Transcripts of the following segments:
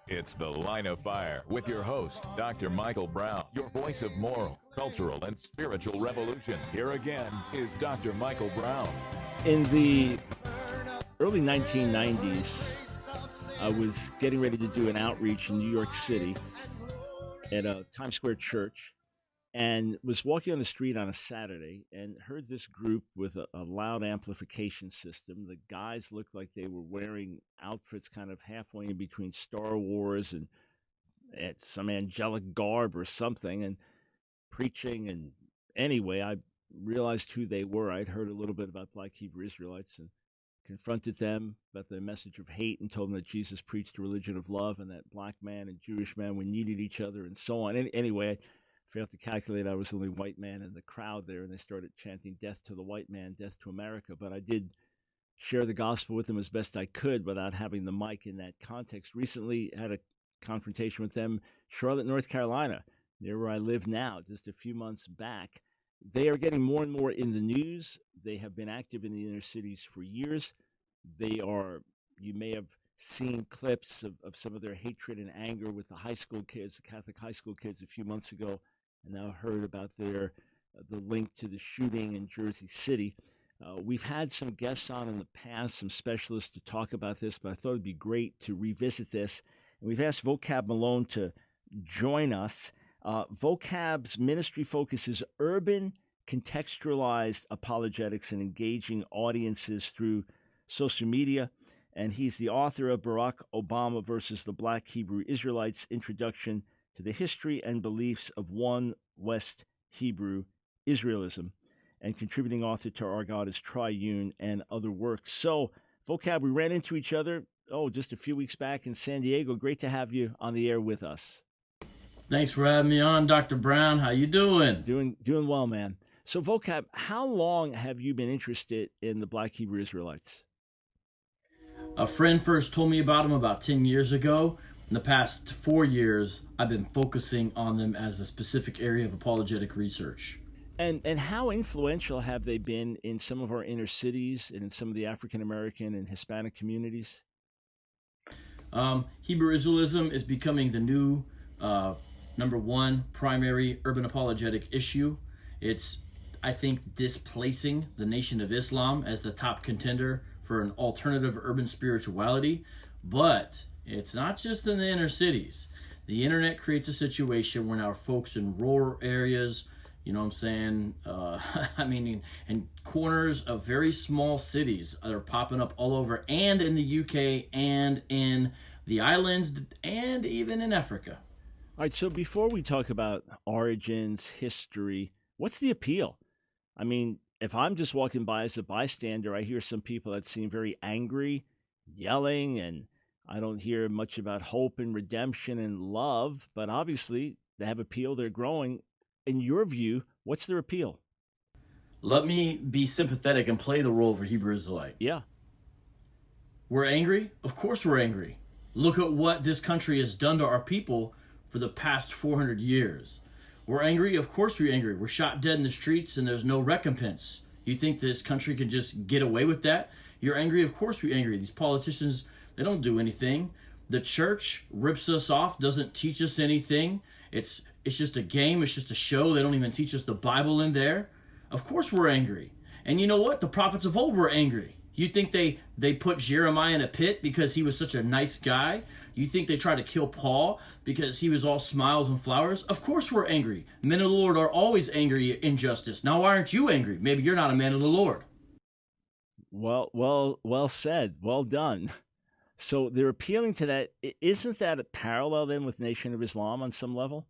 It's The Line of Fire with your host, Dr. Michael Brown, your voice of moral, cultural, and spiritual revolution. Here again is Dr. Michael Brown. In the early 1990s, I was getting ready to do an outreach in New York City at a Times Square church, and was walking on the street on a Saturday and heard this group with a loud amplification system. The guys looked like they were wearing outfits kind of halfway in between Star Wars and some angelic garb or something, and preaching. And anyway, I realized who they were. I'd heard a little bit about Black Hebrew Israelites and confronted them about the message of hate and told them that Jesus preached a religion of love and that black man and Jewish man, we needed each other and so on. Anyway, I failed to calculate I was the only white man in the crowd there, and they started chanting death to the white man, death to America. But I did share the gospel with them as best I could without having the mic in that context. Recently had a confrontation with them, Charlotte, North Carolina, near where I live now, just a few months back. They are getting more and more in the news. They have been active in the inner cities for years. They are, you may have seen clips of some of their hatred and anger with the high school kids, the Catholic high school kids a few months ago, and now heard about the link to the shooting in Jersey City. We've had some guests on in the past, some specialists to talk about this, but I thought it'd be great to revisit this. And we've asked Vocab Malone to join us. Vocab's ministry focus is urban, contextualized apologetics and engaging audiences through social media. And he's the author of Barack Obama versus the Black Hebrew Israelites, Introduction to the History and Beliefs of One West Hebrew Israelism, and contributing author to Our God is Triune and other works. So, Vocab, we ran into each other, just a few weeks back in San Diego. Great to have you on the air with us. Thanks for having me on, Dr. Brown. How you doing? Doing well, man. So, Vocab, how long have you been interested in the Black Hebrew Israelites? A friend first told me about them about 10 years ago. In the past 4 years, I've been focusing on them as a specific area of apologetic research. And how influential have they been in some of our inner cities and in some of the African American and Hispanic communities? Hebrew Israelism is becoming the new number one primary urban apologetic issue. It's, I think, displacing the Nation of Islam as the top contender for an alternative urban spirituality. But it's not just in the inner cities. The internet creates a situation where now folks in rural areas, you know what I'm saying? In corners of very small cities are popping up all over, and in the UK and in the islands and even in Africa. All right, so before we talk about origins, history, what's the appeal? I mean, if I'm just walking by as a bystander, I hear some people that seem very angry, yelling, and I don't hear much about hope and redemption and love, but obviously they have appeal, they're growing. In your view, what's their appeal? Let me be sympathetic and play the role of a Hebrew Israelite. Yeah. We're angry? Of course we're angry. Look at what this country has done to our people for the past 400 years. We're angry? Of course we're angry. We're shot dead in the streets and there's no recompense. You think this country can just get away with that? You're angry? Of course we're angry. These politicians, they don't do anything. The church rips us off, doesn't teach us anything. It's just a game. It's just a show. They don't even teach us the Bible in there. Of course we're angry. And you know what? The prophets of old were angry. You think they put Jeremiah in a pit because he was such a nice guy? You think they tried to kill Paul because he was all smiles and flowers? Of course we're angry. Men of the Lord are always angry at injustice. Now why aren't you angry? Maybe you're not a man of the Lord. Well said. Well done. So they're appealing to that. Isn't that a parallel then with Nation of Islam on some level?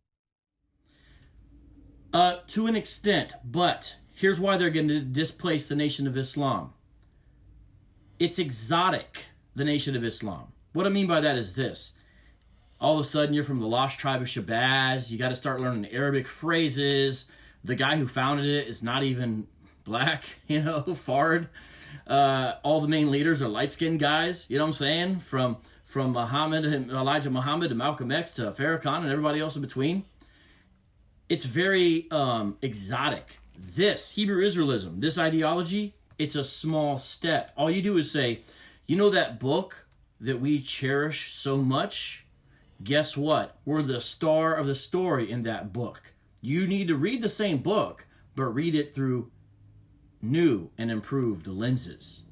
To an extent, but here's why they're going to displace the Nation of Islam. It's exotic, the Nation of Islam. What I mean by that is this. All of a sudden, you're from the lost tribe of Shabazz. You got to start learning Arabic phrases. The guy who founded it is not even black, Fard. All the main leaders are light-skinned guys, you know what I'm saying? From Muhammad and Elijah Muhammad to Malcolm X to Farrakhan and everybody else in between. It's very exotic. This Hebrew Israelism, this ideology, it's a small step. All you do is say, you know that book that we cherish so much? Guess what? We're the star of the story in that book. You need to read the same book, but read it through new and improved lenses.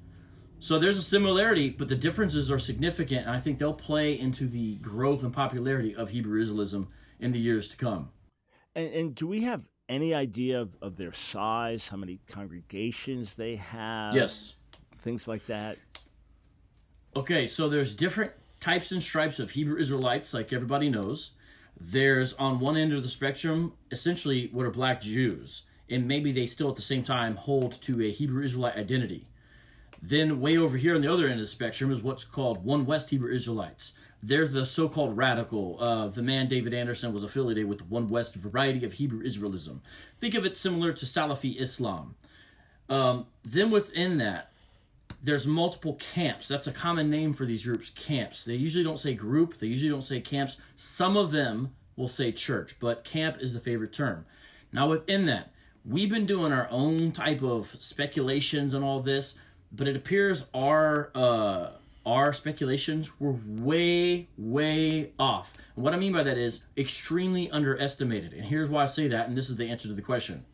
So there's a similarity, but the differences are significant, and I think they'll play into the growth and popularity of Hebrew Israelism in the years to come. And do we have any idea of their size, how many congregations they have? Yes. Things like that? Okay, so there's different types and stripes of Hebrew Israelites, like everybody knows. There's, on one end of the spectrum, essentially what are black Jews, and maybe they still at the same time hold to a Hebrew Israelite identity. Then way over here on the other end of the spectrum is what's called One West Hebrew Israelites. They're the so-called radical. The man David Anderson was affiliated with the One West variety of Hebrew Israelism. Think of it similar to Salafi Islam. Then within that, there's multiple camps. That's a common name for these groups, camps. They usually don't say group. They usually don't say camps. Some of them will say church, but camp is the favorite term. Now within that, we've been doing our own type of speculations and all this, but it appears our speculations were way, way off. And what I mean by that is extremely underestimated. And here's why I say that, and this is the answer to the question.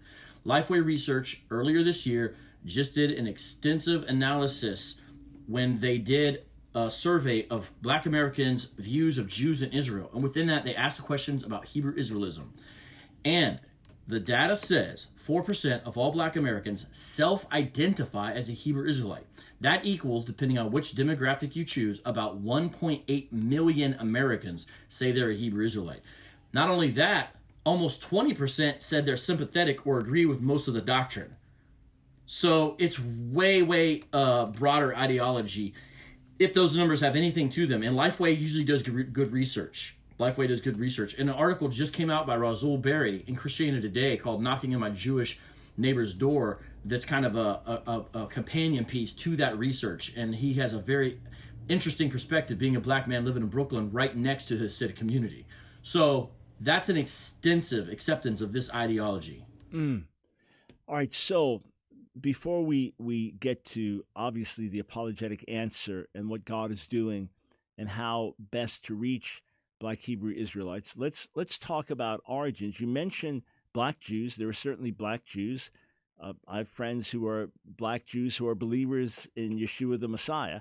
Lifeway Research earlier this year just did an extensive analysis when they did a survey of Black Americans' views of Jews in Israel. And within that, they asked questions about Hebrew Israelism. And the data says 4% of all Black Americans self-identify as a Hebrew Israelite. That equals, depending on which demographic you choose, about 1.8 million Americans say they're a Hebrew Israelite. Not only that, almost 20% said they're sympathetic or agree with most of the doctrine. So it's way, way broader ideology if those numbers have anything to them. And Lifeway usually does good research. Lifeway does good research. And an article just came out by Razul Berry in Christianity Today called Knocking on My Jewish Neighbor's Door that's kind of a companion piece to that research. And he has a very interesting perspective being a black man living in Brooklyn right next to his Hasidic community. So that's an extensive acceptance of this ideology. All right, so before we get to obviously the apologetic answer and what God is doing and how best to reach Black Hebrew Israelites, let's talk about origins. You mentioned Black Jews. There are certainly Black Jews. I have friends who are Black Jews who are believers in Yeshua the Messiah.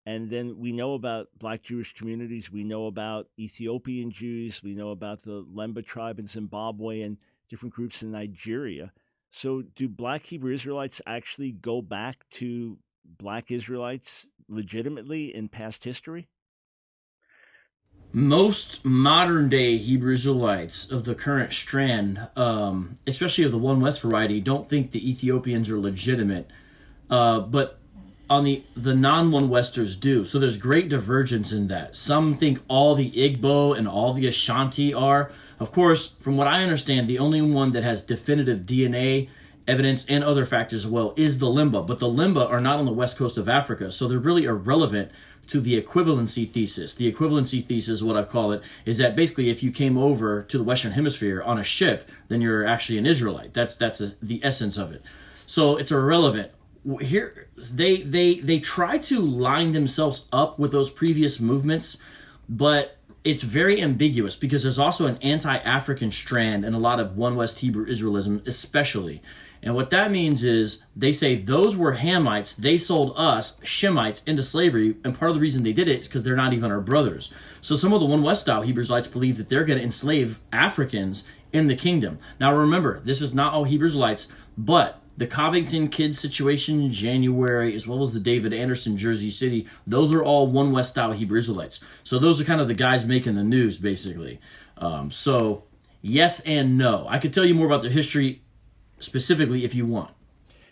And then we know about Black Jewish communities. We know about Ethiopian Jews. We know about the Lemba tribe in Zimbabwe and different groups in Nigeria. So do Black Hebrew Israelites actually go back to Black Israelites legitimately in past history? Most modern-day Hebrew Israelites of the current strand, especially of the One West variety, don't think the Ethiopians are legitimate, but on the non-One Westers do. So there's great divergence in that. Some think all the Igbo and all the Ashanti are. Of course, from what I understand, the only one that has definitive DNA evidence and other factors as well is the Lemba. But the Lemba are not on the west coast of Africa, so they're really irrelevant to the equivalency thesis. The equivalency thesis, what I call it, is that basically if you came over to the Western Hemisphere on a ship, then you're actually an Israelite. That's the essence of it. So it's irrelevant. Here, they try to line themselves up with those previous movements, but it's very ambiguous because there's also an anti-African strand in a lot of One West Hebrew Israelism, especially. And what that means is they say those were Hamites. They sold us, Shemites, into slavery. And part of the reason they did it is because they're not even our brothers. So some of the One West style Hebrew Israelites believe that they're going to enslave Africans in the kingdom. Now remember, this is not all Hebrew Israelites, but the Covington kids situation in January, as well as the David Anderson, Jersey City, those are all One West style Hebrew Israelites. So those are kind of the guys making the news, basically. So yes and no. I could tell you more about their history specifically if you want.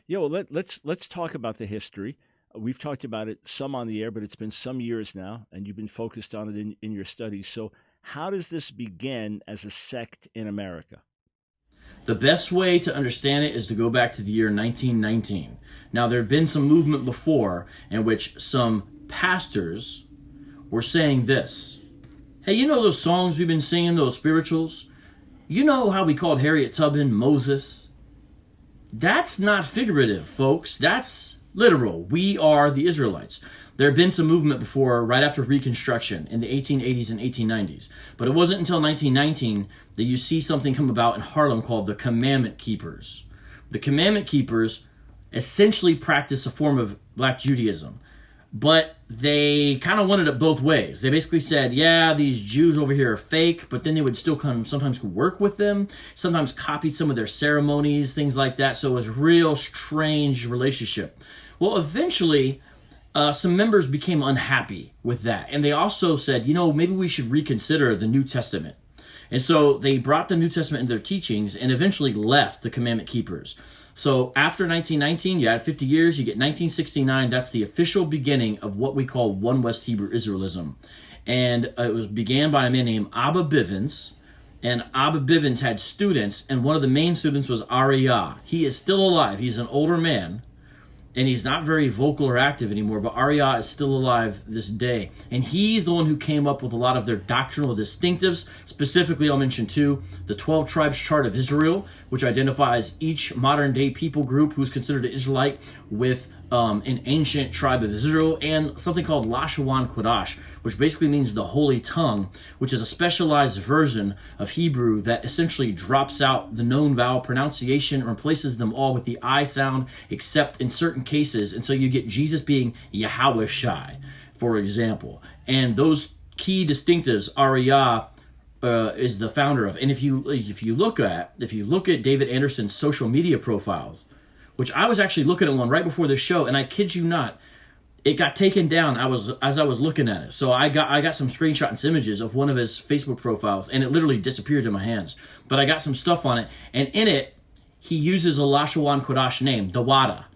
Yeah, well, let's talk about the history. We've talked about it some on the air, but it's been some years now, and you've been focused on it in your studies. So how does this begin as a sect in America? The best way to understand it is to go back to the year 1919. Now, there had been some movement before in which some pastors were saying this. Hey, you know those songs we've been singing, those spirituals? You know how we called Harriet Tubman Moses? That's not figurative, folks. That's literal. We are the Israelites. There had been some movement before, right after Reconstruction in the 1880s and 1890s. But it wasn't until 1919 that you see something come about in Harlem called the Commandment Keepers. The Commandment Keepers essentially practice a form of Black Judaism, but they kind of wanted it both ways. They basically said, yeah, these Jews over here are fake, but then they would still come sometimes work with them, sometimes copy some of their ceremonies, things like that. So it was a real strange relationship. Well, eventually, some members became unhappy with that. And they also said, maybe we should reconsider the New Testament. And so they brought the New Testament into their teachings and eventually left the Commandment Keepers. So after 1919, you add 50 years, you get 1969. That's the official beginning of what we call One West Hebrew Israelism. And it began by a man named Abba Bivens. And Abba Bivens had students, and one of the main students was Ariyah. He is still alive. He's an older man, and he's not very vocal or active anymore, but Ariyah is still alive this day. And he's the one who came up with a lot of their doctrinal distinctives. Specifically, I'll mention two: the 12 Tribes Chart of Israel, which identifies each modern-day people group who's considered an Israelite with an ancient tribe of Israel, and something called Lashawan Kodash, which basically means the holy tongue, which is a specialized version of Hebrew that essentially drops out the known vowel pronunciation and replaces them all with the I sound, except in certain cases. And so you get Jesus being Yahweh Shai, for example. And those key distinctives, Ariyah is the founder of. And if you look at David Anderson's social media profiles, which I was actually looking at one right before the show, and I kid you not, it got taken down as I was looking at it. So I got some screenshots and images of one of his Facebook profiles, and it literally disappeared in my hands. But I got some stuff on it, and in it, he uses a Lashawan Kodash name, Dawada.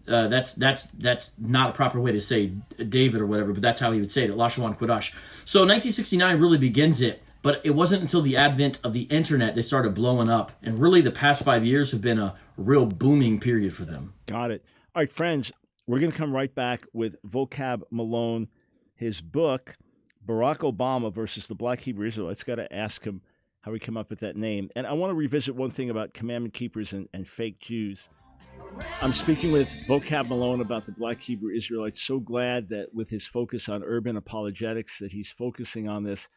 That's not a proper way to say David or whatever, but that's how he would say it, Lashawan Kodash. So 1969 really begins it, but it wasn't until the advent of the internet they started blowing up. And really the past 5 years have been a real booming period for them. Got it. All right, friends, we're going to come right back with Vocab Malone, his book, Barack Obama versus the Black Hebrew Israelites. Got to ask him how he came up with that name. And I want to revisit one thing about commandment keepers and fake Jews. I'm speaking with Vocab Malone about the Black Hebrew Israelites. So glad that with his focus on urban apologetics that he's focusing on this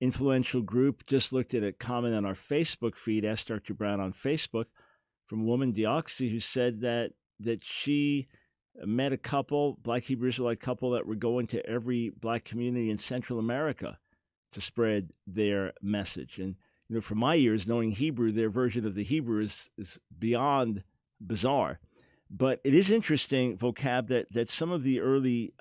influential group. Just looked at a comment on our Facebook feed, Ask Dr. Brown on Facebook, from a woman, Deoxy, who said that she met a couple, Black Hebrew Israelite couple, that were going to every Black community in Central America to spread their message. And for my years, knowing Hebrew, their version of the Hebrew is beyond bizarre. But it is interesting, Vocab, that some of the early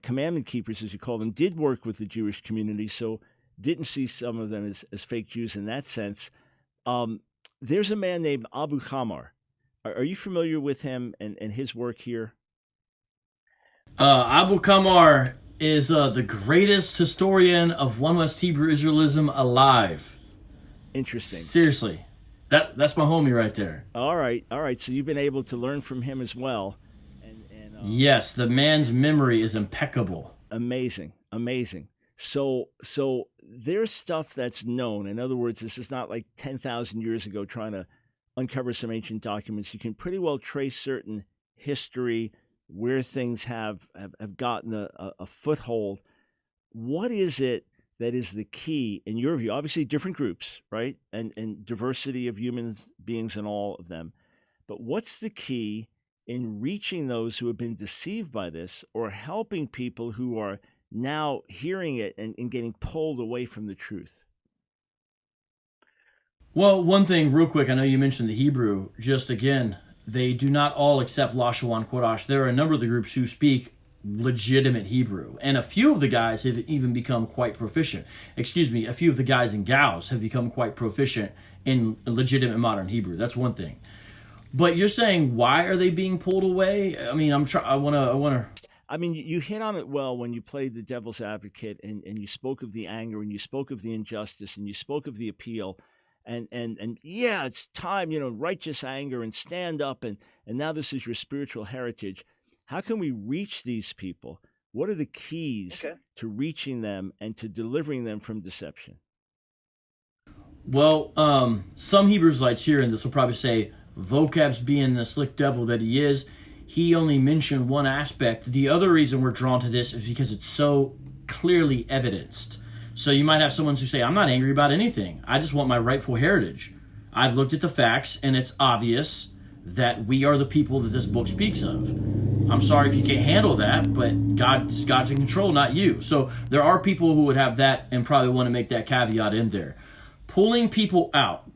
commandment keepers, as you call them, did work with the Jewish community, so didn't see some of them as fake Jews in that sense. There's a man named Abu Khamar. Are you familiar with him and his work here? Abu Khamar is the greatest historian of One West Hebrew Israelism alive. Interesting. Seriously. That's my homie right there. All right. So you've been able to learn from him as well. Yes, the man's memory is impeccable. Amazing. So there's stuff that's known. In other words, this is not like 10,000 years ago trying to uncover some ancient documents. You can pretty well trace certain history, where things have gotten a foothold. What is it that is the key, in your view? Obviously, different groups, right? And diversity of human beings in all of them. But what's the key in reaching those who have been deceived by this, or helping people who are now hearing it and getting pulled away from the truth? Well, one thing real quick, I know you mentioned the Hebrew. Just again, they do not all accept Lashawan Kodash. There are a number of the groups who speak legitimate Hebrew, and a few of the guys have even become quite proficient. A few of the guys and gals have become quite proficient in legitimate modern Hebrew. That's one thing. But you're saying, why are they being pulled away? I mean, I want to. I mean, you hit on it well when you played the devil's advocate, and you spoke of the anger, and you spoke of the injustice, and you spoke of the appeal, and yeah, it's time, righteous anger, and stand up, and now this is your spiritual heritage. How can we reach these people? What are the keys to reaching them and to delivering them from deception? Well, some Hebrew Israelites here, and this will probably say, Vocab's being the slick devil that he is, he only mentioned one aspect. The other reason we're drawn to this is because it's so clearly evidenced. So you might have someone who say, I'm not angry about anything. I just want my rightful heritage. I've looked at the facts, and it's obvious that we are the people that this book speaks of. I'm sorry if you can't handle that, but God's in control, not you. So there are people who would have that and probably want to make that caveat in there. Pulling people out.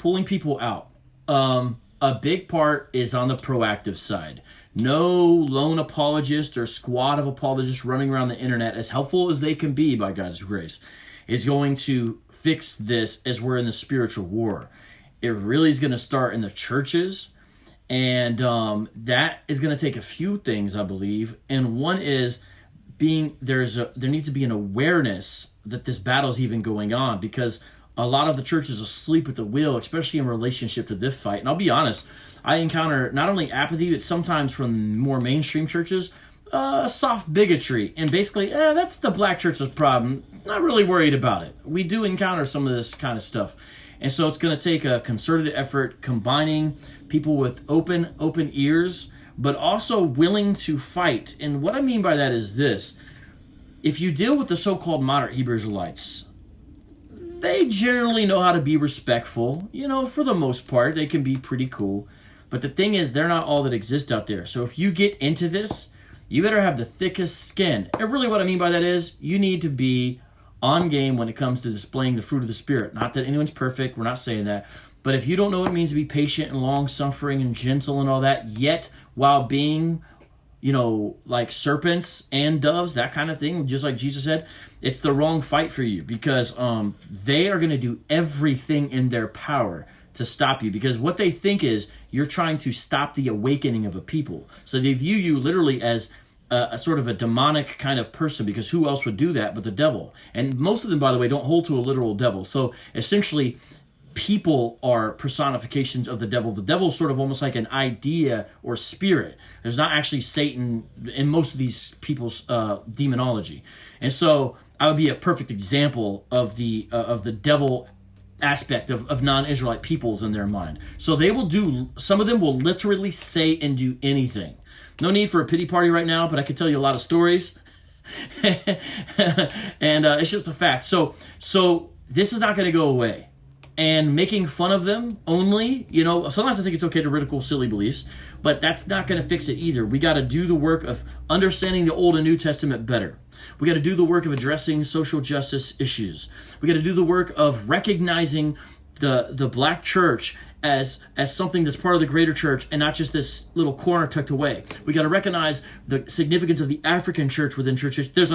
A big part is on the proactive side. No lone apologist or squad of apologists running around the internet, as helpful as they can be by God's grace, is going to fix this as we're in the spiritual war. It really is going to start in the churches, and that is going to take a few things, I believe. And one is there needs to be an awareness that this battle is even going on, because a lot of the churches are asleep at the wheel, especially in relationship to this fight. And I'll be honest, I encounter not only apathy, but sometimes from more mainstream churches, soft bigotry. And basically, that's the black church's problem. Not really worried about it. We do encounter some of this kind of stuff. And so it's going to take a concerted effort combining people with open ears, but also willing to fight. And what I mean by that is this. If you deal with the so-called moderate Hebrew Israelites, they generally know how to be respectful. For the most part, they can be pretty cool. But the thing is, they're not all that exist out there. So if you get into this, you better have the thickest skin. And really what I mean by that is you need to be on game when it comes to displaying the fruit of the Spirit. Not that anyone's perfect. We're not saying that. But if you don't know what it means to be patient and long-suffering and gentle and all that, yet while being, like serpents and doves, that kind of thing, just like Jesus said, it's the wrong fight for you, because they are going to do everything in their power to stop you, because what they think is you're trying to stop the awakening of a people. So they view you literally as a sort of a demonic kind of person, because who else would do that but the devil? And most of them, by the way, don't hold to a literal devil. So essentially, people are personifications of the devil. The devil is sort of almost like an idea or spirit. There's not actually Satan in most of these people's demonology. And so I would be a perfect example of the devil aspect of non-Israelite peoples in their mind. So they will some of them will literally say and do anything. No need for a pity party right now, but I could tell you a lot of stories. And it's just a fact. So this is not going to go away. And making fun of them only, sometimes I think it's okay to ridicule silly beliefs, but that's not going to fix it either. We got to do the work of understanding the Old and New Testament better. We got to do the work of addressing social justice issues. We got to do the work of recognizing the black church as something that's part of the greater church and not just this little corner tucked away. We got to recognize the significance of the African church within churches. There's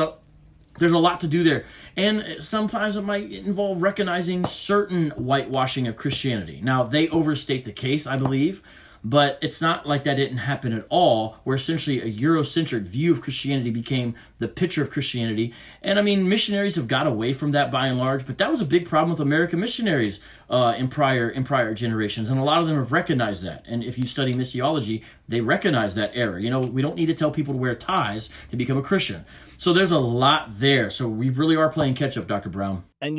a lot to do there. And sometimes it might involve recognizing certain whitewashing of Christianity. Now, they overstate the case, I believe, but it's not like that didn't happen at all, where essentially a Eurocentric view of Christianity became the picture of Christianity. And I mean, missionaries have got away from that by and large, but that was a big problem with American missionaries in prior generations, and a lot of them have recognized that. And if you study missiology, they recognize that error. We don't need to tell people to wear ties to become a Christian. So there's a lot there. So we really are playing catch up, Dr. Brown. And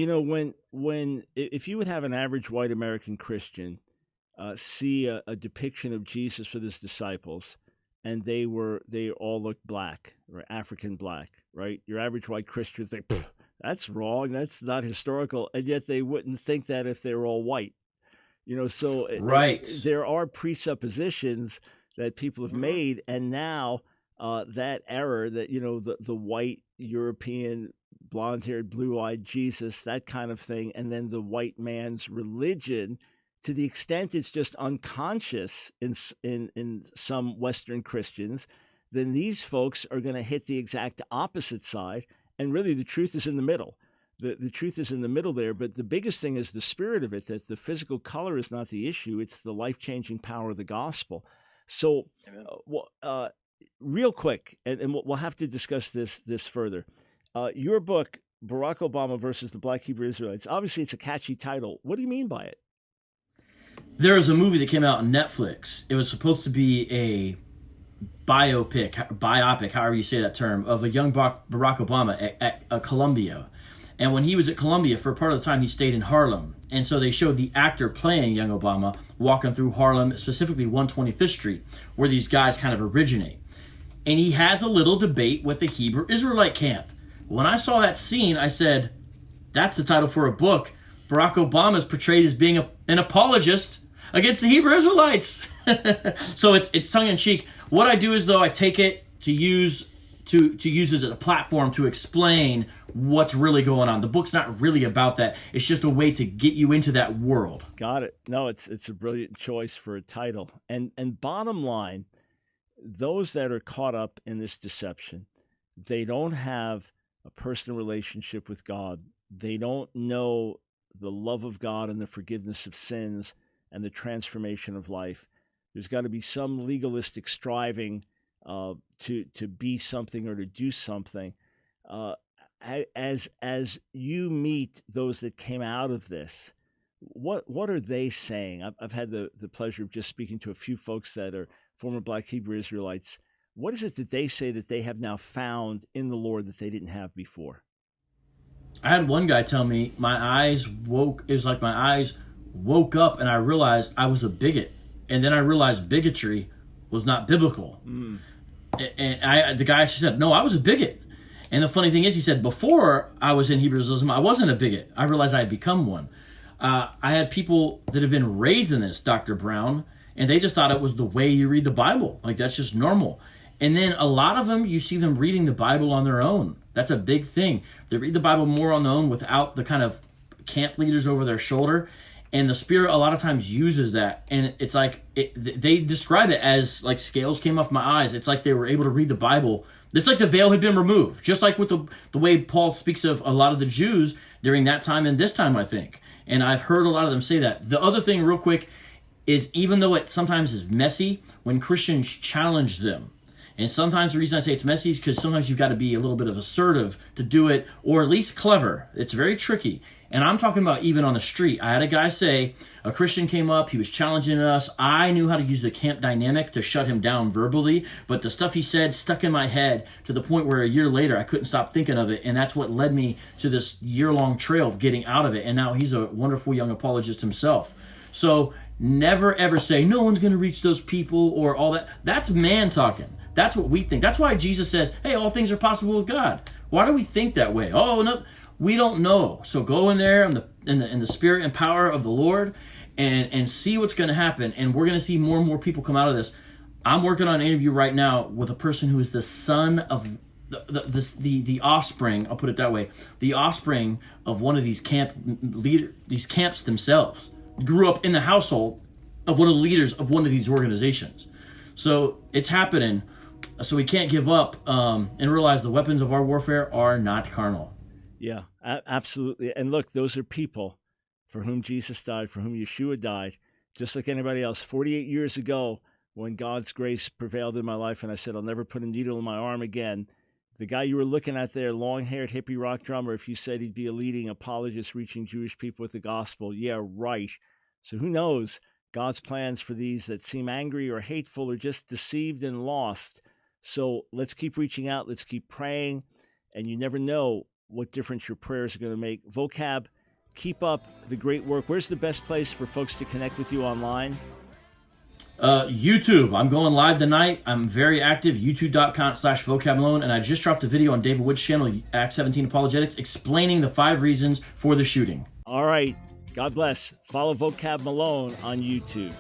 if you would have an average white American Christian see a depiction of Jesus with his disciples, and they all looked black or African black, right? Your average white Christian think, that's wrong, that's not historical, and yet they wouldn't think that if they were all white. So right. There are presuppositions that people have made, and now that error that the white European blonde-haired, blue-eyed Jesus, that kind of thing, and then the white man's religion, to the extent it's just unconscious in some Western Christians, then these folks are going to hit the exact opposite side. And really, the truth is in the middle. The truth is in the middle there. But the biggest thing is the spirit of it, that the physical color is not the issue. It's the life-changing power of the gospel. So real quick, and we'll have to discuss this further. Your book, Barack Obama versus the Black Hebrew Israelites, obviously it's a catchy title. What do you mean by it? There was a movie that came out on Netflix. It was supposed to be a biopic, however you say that term, of a young Barack Obama at Columbia. And when he was at Columbia, for part of the time, he stayed in Harlem. And so they showed the actor playing young Obama walking through Harlem, specifically 125th Street, where these guys kind of originate. and he has a little debate with the Hebrew Israelite camp. When I saw that scene, I said, that's the title for a book. Barack Obama is portrayed as being an apologist against the Hebrew Israelites. So it's tongue-in-cheek. What I do is, though, I take it to use as a platform to explain what's really going on. The book's not really about that. It's just a way to get you into that world. Got it. No, it's a brilliant choice for a title. And bottom line, those that are caught up in this deception, they don't have a personal relationship with God. They don't know the love of God and the forgiveness of sins and the transformation of life. There's got to be some legalistic striving to be something or to do something. As you meet those that came out of this, what are they saying? I've had the pleasure of just speaking to a few folks that are former Black Hebrew Israelites. What is it that they say that they have now found in the Lord that they didn't have before? I had one guy tell me it was like my eyes woke up and I realized I was a bigot. And then I realized bigotry was not biblical. And the guy actually said, no, I was a bigot. And the funny thing is, he said, before I was in Hebrew Israelism, I wasn't a bigot. I realized I had become one. I had people that have been raised in this, Dr. Brown, and they just thought it was the way you read the Bible. Like, that's just normal. And then a lot of them, you see them reading the Bible on their own. That's a big thing. They read the Bible more on their own without the kind of camp leaders over their shoulder. And the Spirit a lot of times uses that. And it's like, they describe it as like scales came off my eyes. It's like they were able to read the Bible. It's like the veil had been removed. Just like with the way Paul speaks of a lot of the Jews during that time and this time, I think. And I've heard a lot of them say that. The other thing real quick is, even though it sometimes is messy, when Christians challenge them. And sometimes the reason I say it's messy is because sometimes you've got to be a little bit of assertive to do it, or at least clever. It's very tricky. And I'm talking about even on the street. I had a guy say, a Christian came up, he was challenging us. I knew how to use the camp dynamic to shut him down verbally, but the stuff he said stuck in my head to the point where a year later I couldn't stop thinking of it. And that's what led me to this year-long trail of getting out of it. And now he's a wonderful young apologist himself. So never ever say, no one's going to reach those people or all that. That's man talking. That's what we think. That's why Jesus says, hey, all things are possible with God. Why do we think that way? Oh, no, we don't know. So go in there in the spirit and power of the Lord and see what's going to happen. And we're going to see more and more people come out of this. I'm working on an interview right now with a person who is the son of the offspring, I'll put it that way, the offspring of one of these these camps themselves. Grew up in the household of one of the leaders of one of these organizations. So it's happening. So we can't give up and realize the weapons of our warfare are not carnal. Yeah, absolutely. And look, those are people for whom Jesus died, for whom Yeshua died, just like anybody else. 48 years ago, when God's grace prevailed in my life and I said, I'll never put a needle in my arm again, the guy you were looking at there, long-haired hippie rock drummer, if you said he'd be a leading apologist reaching Jewish people with the gospel, yeah, right. So who knows God's plans for these that seem angry or hateful or just deceived and lost. So let's keep reaching out. Let's keep praying. And you never know what difference your prayers are going to make. Vocab, keep up the great work. Where's the best place for folks to connect with you online? YouTube. I'm going live tonight. I'm very active. YouTube.com/Vocab Malone. And I just dropped a video on David Wood's channel, Acts 17 Apologetics, explaining the 5 reasons for the shooting. All right. God bless. Follow Vocab Malone on YouTube.